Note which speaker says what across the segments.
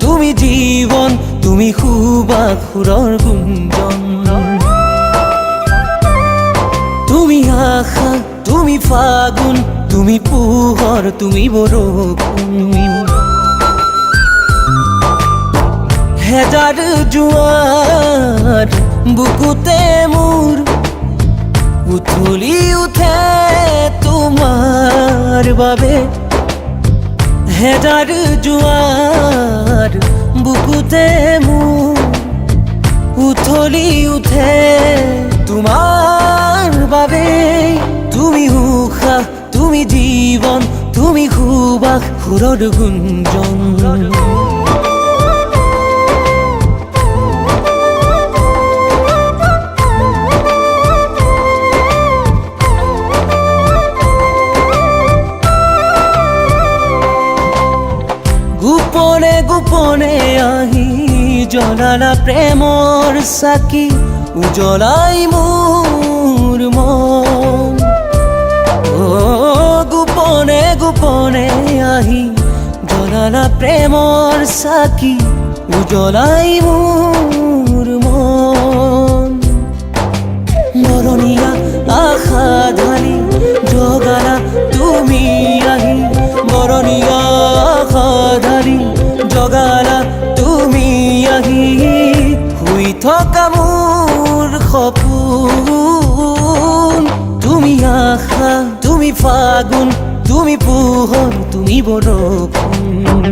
Speaker 1: তুমি জীবন, তুমি হুবাখুৰৰ গুঞ্জন, তুমি আশা, তুমি ফাগুন, তুমি পোহৰ, তুমি বৰষুণ। হেজাৰ জোৱাৰ বুকুতে মোৰ উথলি উঠে তোমাৰ বাবে। হেজাৰ জোৱাৰ বুকুতে মোৰ উথলি উঠে তোমাৰ বাবে। তুমি উশাহ, তুমি জীবন, তুমি সুবাসুৰৰ গুঞ্জন। গোপনে গোপনে আহি জ্বলালা প্ৰেমৰ চাকি, উজ্বলাই মোৰ মন। গোপনে গোপনে আহি জ্বলালা প্ৰেমৰ চাকি, উজ্বলাই মোৰ মন। মৰণীয়া আশা ঢালি জগালা তুমি আহি, মৰণীয়া আশা ঢালি জগালা তুমি আহি। শুই থকা মোৰ সপোন, তুমি আশা, তুমি ফাগুন, তুমি পোহৰ, তুমি বৰষুণ।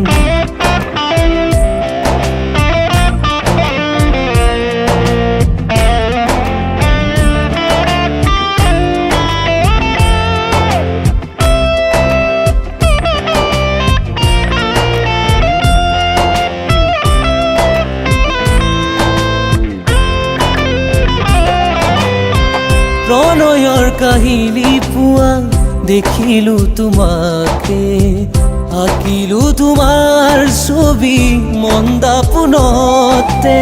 Speaker 1: প্ৰণয়ৰ কাহিনী পোৱা দেখিলো তোমাকে, আঁকিলো তোমাৰ ছবি মন্দাপোনতে।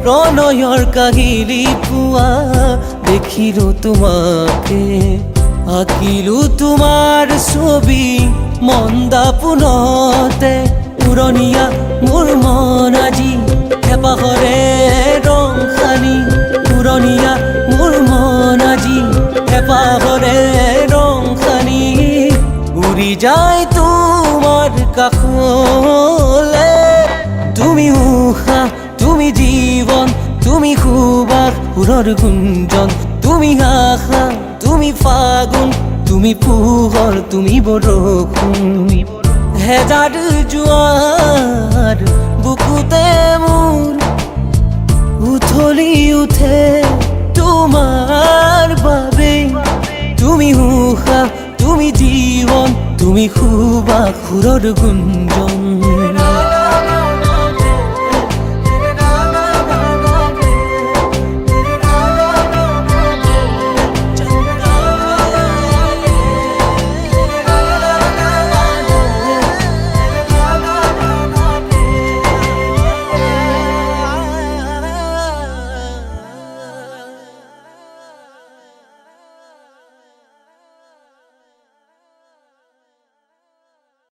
Speaker 1: প্ৰণয়ৰ কাহিনী পোৱা দেখিলো তোমাকে, আঁকিলো তোমাৰ ছবি মন্দাপোনতে। উৰণীয়া মোৰ মন আজি হেঁপাহৰে ৰং সানি, উৰণীয়া মোৰ মন আজি হেঁপাহৰে ৰং সানি। উৰি যায় তোমাৰ কাষলে, তুমি উশাহ, তুমি জীবন, তুমি সুবাসুৰৰ গুঞ্জন। তুমি আশা, তুমি ফাগুন, তুমি পোহৰ, তুমি বৰষুণ। হেজাৰ জোৱাৰ বুকুতে মোৰ উথলি উঠে তোমাৰ বাবে। তুমি উশাহ, তুমি জীবন, তুমি সুবাসুৰৰ গুঞ্জন।